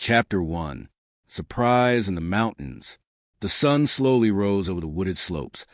Chapter 1. Surprise in the Mountains. The sun slowly rose over the wooded slopes,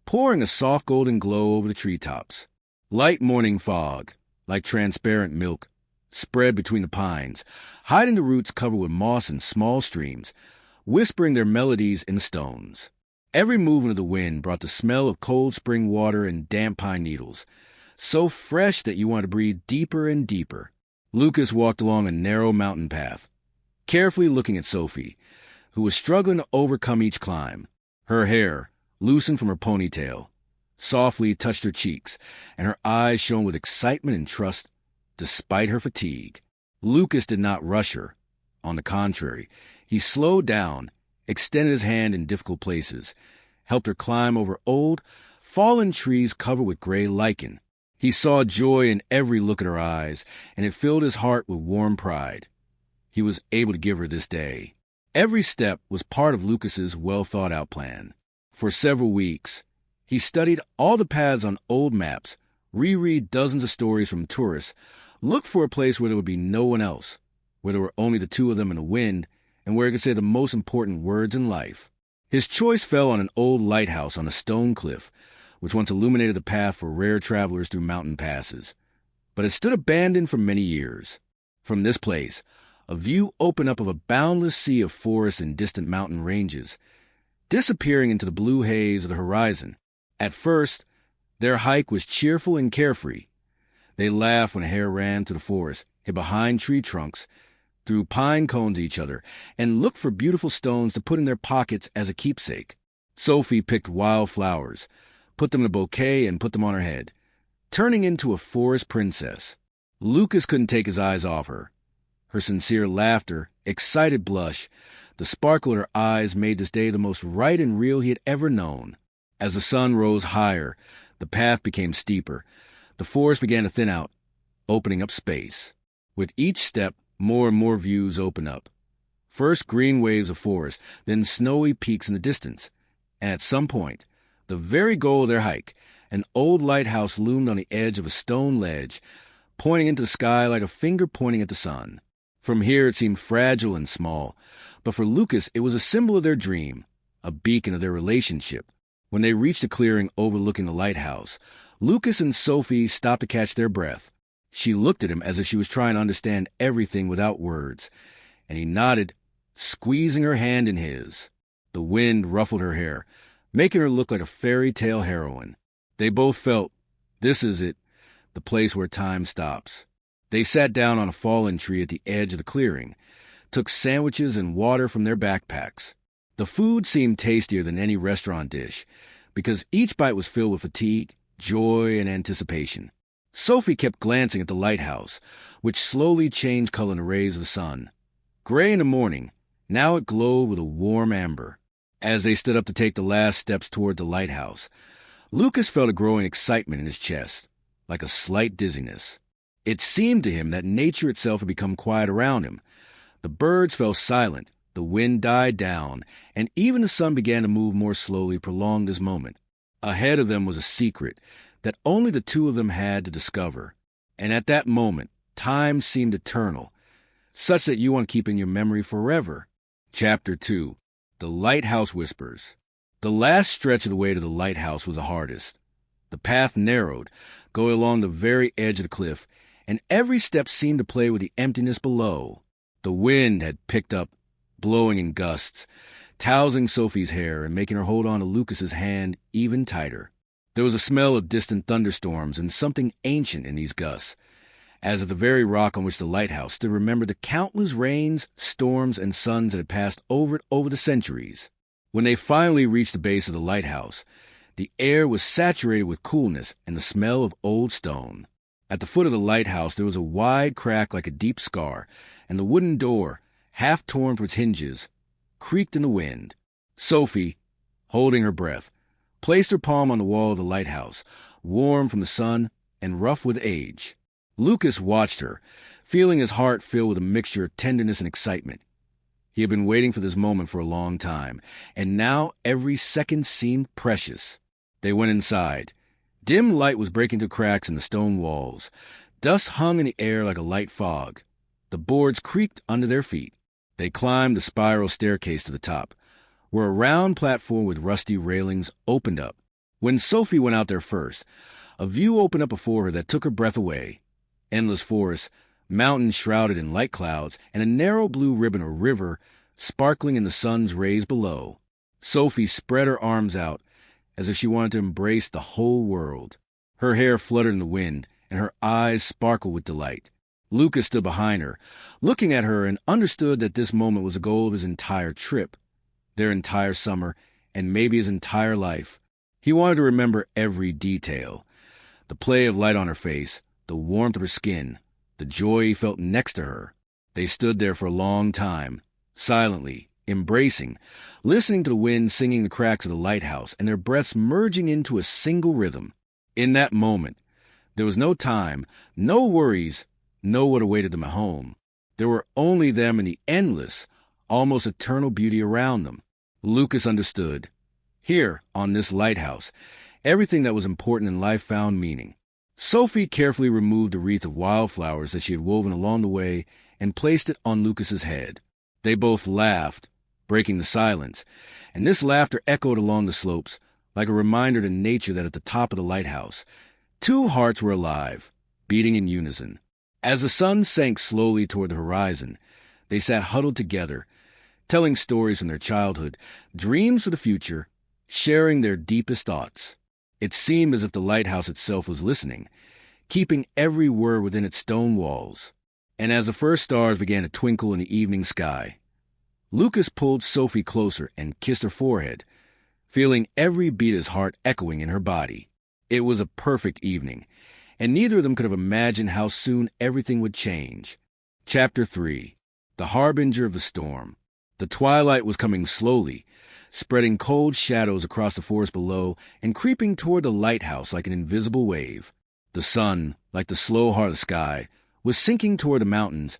pouring a soft golden glow over the treetops. Light morning fog, like transparent milk, spread between the pines, hiding the roots covered with moss and small streams, whispering their melodies in the stones. Every movement of the wind brought the smell of cold spring water and damp pine needles, so fresh that you wanted to breathe deeper and deeper. Lucas walked along a narrow mountain path, carefully looking at Sophie, who was struggling to overcome each climb. Her hair, loosened from her ponytail, softly touched her cheeks, and her eyes shone with excitement and trust despite her fatigue. Lucas did not rush her. On the contrary, he slowed down, extended his hand in difficult places, helped her climb over old, fallen trees covered with gray lichen. He saw joy in every look at her eyes, and it filled his heart with warm pride. He was able to give her this day. Every step was part of Lucas's well-thought-out plan. For several weeks, he studied all the paths on old maps, reread dozens of stories from tourists, looked for a place where there would be no one else, where there were only the two of them and the wind, and where he could say the most important words in life. His choice fell on an old lighthouse on a stone cliff, which once illuminated the path for rare travelers through mountain passes. But it stood abandoned for many years. From this place, a view opened up of a boundless sea of forests and distant mountain ranges, disappearing into the blue haze of the horizon. At first, their hike was cheerful and carefree. They laughed when a hare ran through the forest, hid behind tree trunks, threw pine cones at each other, and looked for beautiful stones to put in their pockets as a keepsake. Sophie picked wild flowers, put them in a bouquet, and put them on her head, turning into a forest princess. Lucas couldn't take his eyes off her. Her sincere laughter, excited blush, the sparkle in her eyes made this day the most right and real he had ever known. As the sun rose higher, the path became steeper. The forest began to thin out, opening up space. With each step, more and more views opened up. First green waves of forest, then snowy peaks in the distance. And at some point, the very goal of their hike, an old lighthouse loomed on the edge of a stone ledge, pointing into the sky like a finger pointing at the sun. From here it seemed fragile and small, but for Lucas it was a symbol of their dream, a beacon of their relationship. When they reached a clearing overlooking the lighthouse, Lucas and Sophie stopped to catch their breath. She looked at him as if she was trying to understand everything without words, and he nodded, squeezing her hand in his. The wind ruffled her hair, making her look like a fairy tale heroine. They both felt, this is it, the place where time stops. They sat down on a fallen tree at the edge of the clearing, took sandwiches and water from their backpacks. The food seemed tastier than any restaurant dish, because each bite was filled with fatigue, joy, and anticipation. Sophie kept glancing at the lighthouse, which slowly changed color in the rays of the sun. Gray in the morning, now it glowed with a warm amber. As they stood up to take the last steps toward the lighthouse, Lucas felt a growing excitement in his chest, like a slight dizziness. It seemed to him that nature itself had become quiet around him. The birds fell silent, the wind died down, and even the sun began to move more slowly, prolonging this moment. Ahead of them was a secret that only the two of them had to discover. And at that moment, time seemed eternal, such that you want to keep in your memory forever. Chapter 2. The Lighthouse Whispers. The last stretch of the way to the lighthouse was the hardest. The path narrowed, going along the very edge of the cliff, and every step seemed to play with the emptiness below. The wind had picked up, blowing in gusts, tousling Sophie's hair and making her hold on to Lucas's hand even tighter. There was a smell of distant thunderstorms and something ancient in these gusts, as if the very rock on which the lighthouse stood remembered the countless rains, storms, and suns that had passed over it over the centuries. When they finally reached the base of the lighthouse, the air was saturated with coolness and the smell of old stone. At the foot of the lighthouse there was a wide crack like a deep scar, and the wooden door, half torn from its hinges, creaked in the wind. Sophie, holding her breath, placed her palm on the wall of the lighthouse, warm from the sun and rough with age. Lucas watched her, feeling his heart fill with a mixture of tenderness and excitement. He had been waiting for this moment for a long time, and now every second seemed precious. They went inside. Dim light was breaking through cracks in the stone walls. Dust hung in the air like a light fog. The boards creaked under their feet. They climbed the spiral staircase to the top, where a round platform with rusty railings opened up. When Sophie went out there first, a view opened up before her that took her breath away. Endless forests, mountains shrouded in light clouds, and a narrow blue ribbon or river sparkling in the sun's rays below. Sophie spread her arms out as if she wanted to embrace the whole world. Her hair fluttered in the wind, and her eyes sparkled with delight. Lucas stood behind her, looking at her, and understood that this moment was the goal of his entire trip, their entire summer, and maybe his entire life. He wanted to remember every detail. The play of light on her face, the warmth of her skin, the joy he felt next to her. They stood there for a long time, silently, embracing, listening to the wind singing the cracks of the lighthouse, and their breaths merging into a single rhythm. In that moment, there was no time, no worries, no what awaited them at home. There were only them and the endless, almost eternal beauty around them. Lucas understood. Here, on this lighthouse, everything that was important in life found meaning. Sophie carefully removed the wreath of wildflowers that she had woven along the way and placed it on Lucas's head. They both laughed, breaking the silence, and this laughter echoed along the slopes like a reminder to nature that at the top of the lighthouse, two hearts were alive, beating in unison. As the sun sank slowly toward the horizon, they sat huddled together, telling stories from their childhood, dreams for the future, sharing their deepest thoughts. It seemed as if the lighthouse itself was listening, keeping every word within its stone walls. And as the first stars began to twinkle in the evening sky, Lucas pulled Sophie closer and kissed her forehead, feeling every beat of his heart echoing in her body. It was a perfect evening, and neither of them could have imagined how soon everything would change. Chapter 3. The Harbinger of the Storm. The twilight was coming slowly, spreading cold shadows across the forest below and creeping toward the lighthouse like an invisible wave. The sun, like the slow heart of the sky, was sinking toward the mountains,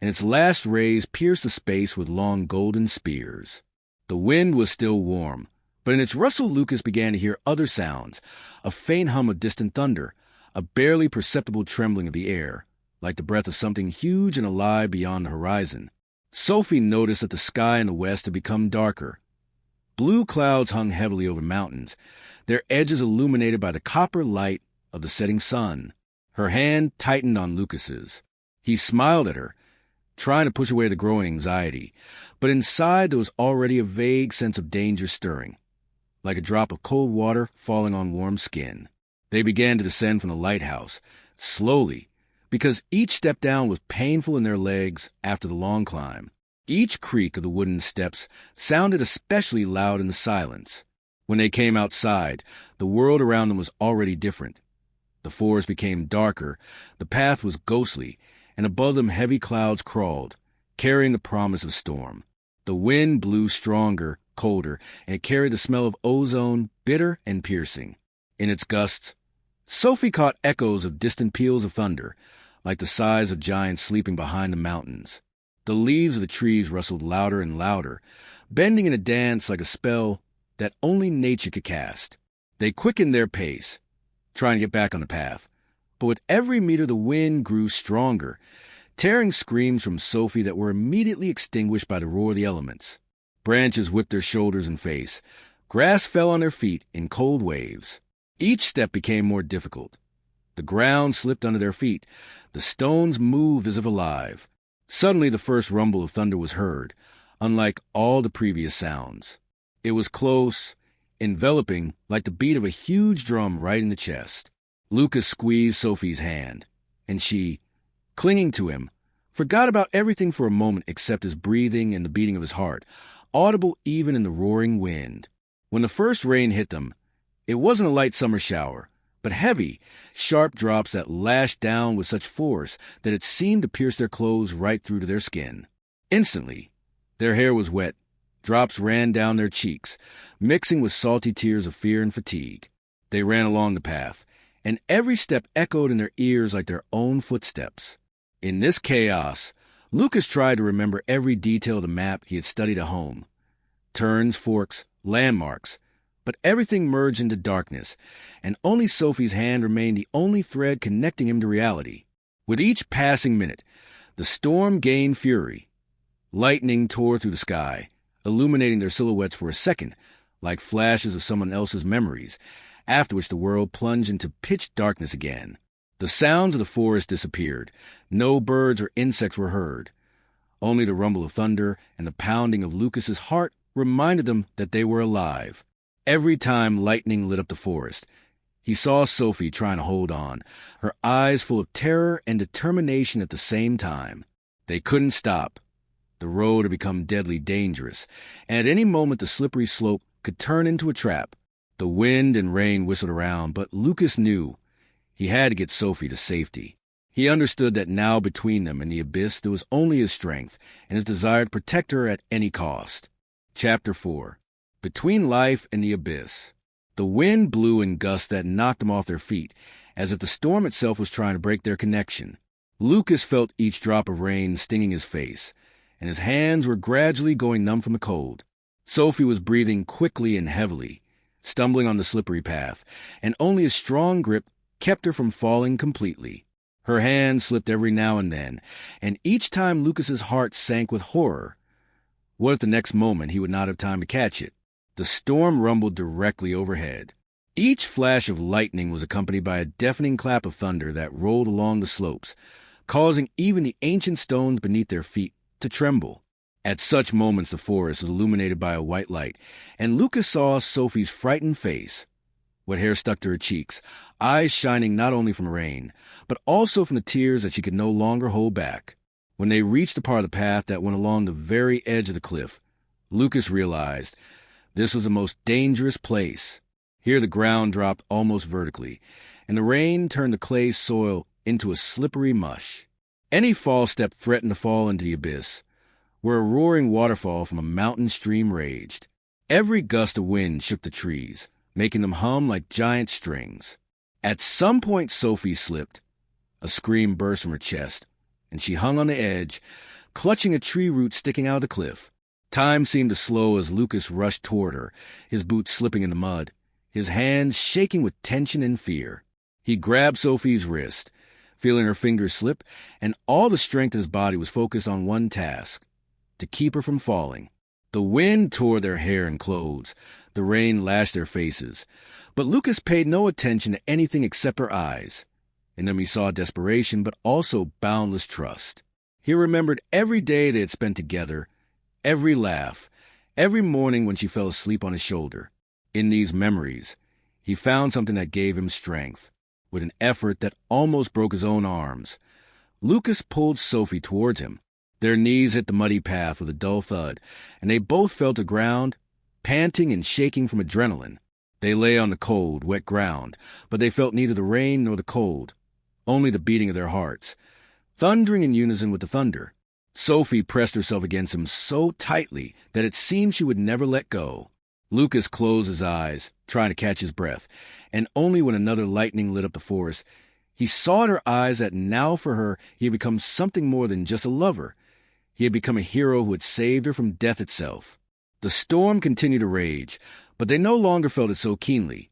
and its last rays pierced the space with long golden spears. The wind was still warm, but in its rustle Lucas began to hear other sounds, a faint hum of distant thunder, a barely perceptible trembling of the air, like the breath of something huge and alive beyond the horizon. Sophie noticed that the sky in the west had become darker. Blue clouds hung heavily over mountains, their edges illuminated by the copper light of the setting sun. Her hand tightened on Lucas's. He smiled at her, trying to push away the growing anxiety, but inside there was already a vague sense of danger stirring, like a drop of cold water falling on warm skin. They began to descend from the lighthouse, slowly, because each step down was painful in their legs after the long climb. Each creak of the wooden steps sounded especially loud in the silence. When they came outside, the world around them was already different. The forest became darker, the path was ghostly, and above them heavy clouds crawled, carrying the promise of storm. The wind blew stronger, colder, and it carried the smell of ozone, bitter and piercing. In its gusts, Sophie caught echoes of distant peals of thunder, like the sighs of giants sleeping behind the mountains. The leaves of the trees rustled louder and louder, bending in a dance like a spell that only nature could cast. They quickened their pace, trying to get back on the path, but with every meter the wind grew stronger, tearing screams from Sophie that were immediately extinguished by the roar of the elements. Branches whipped their shoulders and face. Grass fell on their feet in cold waves. Each step became more difficult. The ground slipped under their feet. The stones moved as if alive. Suddenly the first rumble of thunder was heard, unlike all the previous sounds. It was close, enveloping, like the beat of a huge drum right in the chest. Lucas squeezed Sophie's hand, and she, clinging to him, forgot about everything for a moment except his breathing and the beating of his heart, audible even in the roaring wind. When the first rain hit them, it wasn't a light summer shower, but heavy, sharp drops that lashed down with such force that it seemed to pierce their clothes right through to their skin. Instantly, their hair was wet. Drops ran down their cheeks, mixing with salty tears of fear and fatigue. They ran along the path, and every step echoed in their ears like their own footsteps. In this chaos, Lucas tried to remember every detail of the map he had studied at home. Turns, forks, landmarks, but everything merged into darkness, and only Sophie's hand remained the only thread connecting him to reality. With each passing minute, the storm gained fury. Lightning tore through the sky, illuminating their silhouettes for a second, like flashes of someone else's memories, after which the world plunged into pitch darkness again. The sounds of the forest disappeared. No birds or insects were heard. Only the rumble of thunder and the pounding of Lucas's heart reminded them that they were alive. Every time lightning lit up the forest, he saw Sophie trying to hold on, her eyes full of terror and determination at the same time. They couldn't stop. The road had become deadly dangerous, and at any moment the slippery slope could turn into a trap. The wind and rain whistled around, but Lucas knew he had to get Sophie to safety. He understood that now between them and the abyss there was only his strength and his desire to protect her at any cost. Chapter 4. Between Life and the Abyss. The wind blew in gusts that knocked them off their feet, as if the storm itself was trying to break their connection. Lucas felt each drop of rain stinging his face, and his hands were gradually going numb from the cold. Sophie was breathing quickly and heavily, stumbling on the slippery path, and only a strong grip kept her from falling completely. Her hand slipped every now and then, and each time Lucas's heart sank with horror. What if the next moment he would not have time to catch it? The storm rumbled directly overhead. Each flash of lightning was accompanied by a deafening clap of thunder that rolled along the slopes, causing even the ancient stones beneath their feet to tremble. At such moments the forest was illuminated by a white light, and Lucas saw Sophie's frightened face. Wet hair stuck to her cheeks, eyes shining not only from rain, but also from the tears that she could no longer hold back. When they reached the part of the path that went along the very edge of the cliff, Lucas realized this was the most dangerous place. Here the ground dropped almost vertically, and the rain turned the clay soil into a slippery mush. Any false step threatened to fall into the abyss, where a roaring waterfall from a mountain stream raged. Every gust of wind shook the trees, making them hum like giant strings. At some point Sophie slipped. A scream burst from her chest, and she hung on the edge, clutching a tree root sticking out of the cliff. Time seemed to slow as Lucas rushed toward her, his boots slipping in the mud, his hands shaking with tension and fear. He grabbed Sophie's wrist, feeling her fingers slip, and all the strength in his body was focused on one task: to keep her from falling. The wind tore their hair and clothes. The rain lashed their faces. But Lucas paid no attention to anything except her eyes. In them he saw desperation, but also boundless trust. He remembered every day they had spent together, every laugh, every morning when she fell asleep on his shoulder. In these memories, he found something that gave him strength. With an effort that almost broke his own arms, Lucas pulled Sophie towards him. Their knees hit the muddy path with a dull thud, and they both fell to ground, panting and shaking from adrenaline. They lay on the cold, wet ground, but they felt neither the rain nor the cold, only the beating of their hearts, thundering in unison with the thunder. Sophie pressed herself against him so tightly that it seemed she would never let go. Lucas closed his eyes, trying to catch his breath, and only when another lightning lit up the forest, he saw in her eyes that now for her he had become something more than just a lover. He had become a hero who had saved her from death itself. The storm continued to rage, but they no longer felt it so keenly.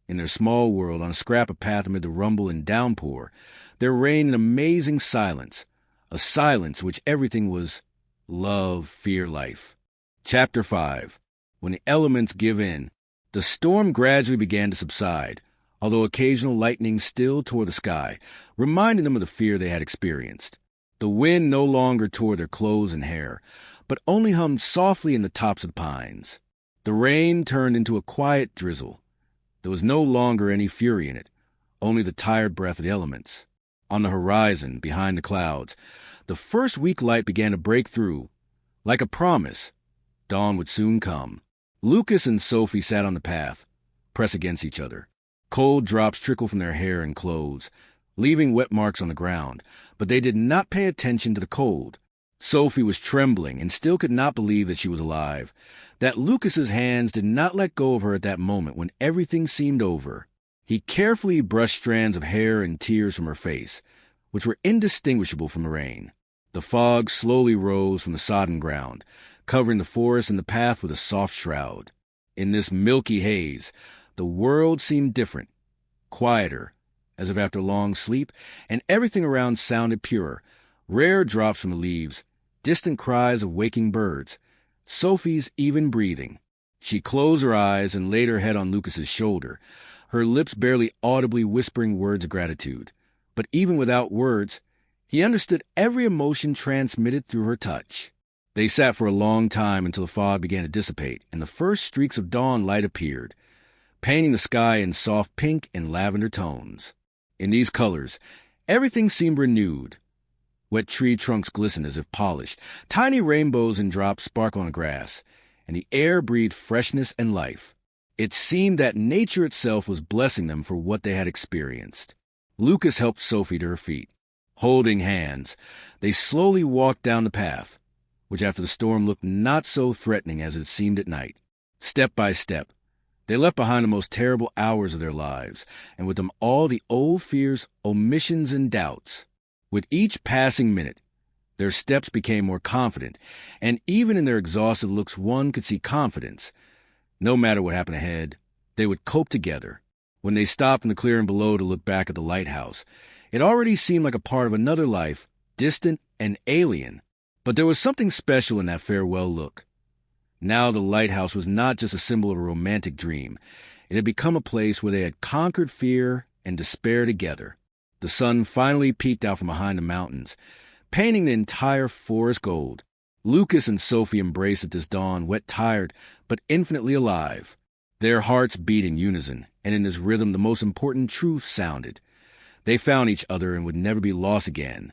In their small world, on a scrap of path amid the rumble and downpour, there reigned an amazing silence, a silence in which everything was love, fear, life. Chapter 5. When the elements give in. The storm gradually began to subside, although occasional lightning still tore the sky, reminding them of the fear they had experienced. The wind no longer tore their clothes and hair, but only hummed softly in the tops of the pines. The rain turned into a quiet drizzle. There was no longer any fury in it, only the tired breath of the elements. On the horizon, behind the clouds, the first weak light began to break through. Like a promise, dawn would soon come. Lucas and Sophie sat on the path, pressed against each other. Cold drops trickled from their hair and clothes, leaving wet marks on the ground, but they did not pay attention to the cold. Sophie was trembling and still could not believe that she was alive, that Lucas's hands did not let go of her at that moment when everything seemed over. He carefully brushed strands of hair and tears from her face, which were indistinguishable from the rain. The fog slowly rose from the sodden ground, covering the forest and the path with a soft shroud. In this milky haze, the world seemed different, quieter, as if after long sleep, and everything around sounded purer. Rare drops from the leaves distant cries of waking birds, Sophie's even breathing. She closed her eyes and laid her head on Lucas's shoulder, her lips barely audibly whispering words of gratitude. But even without words, he understood every emotion transmitted through her touch. They sat for a long time until the fog began to dissipate, and the first streaks of dawn light appeared, painting the sky in soft pink and lavender tones. In these colors, everything seemed renewed. Wet tree trunks glistened as if polished, tiny rainbows and drops sparkled on the grass, and the air breathed freshness and life. It seemed that nature itself was blessing them for what they had experienced. Lucas helped Sophie to her feet. Holding hands, they slowly walked down the path, which after the storm looked not so threatening as it seemed at night. Step by step, they left behind the most terrible hours of their lives, and with them all the old fears, omissions, and doubts. With each passing minute, their steps became more confident, and even in their exhausted looks one could see confidence. No matter what happened ahead, they would cope together. When they stopped in the clearing below to look back at the lighthouse, it already seemed like a part of another life, distant and alien. But there was something special in that farewell look. Now the lighthouse was not just a symbol of a romantic dream. It had become a place where they had conquered fear and despair together. The sun finally peeked out from behind the mountains, painting the entire forest gold. Lucas and Sophie embraced at this dawn, wet, tired, but infinitely alive. Their hearts beat in unison, and in this rhythm the most important truth sounded. They found each other and would never be lost again.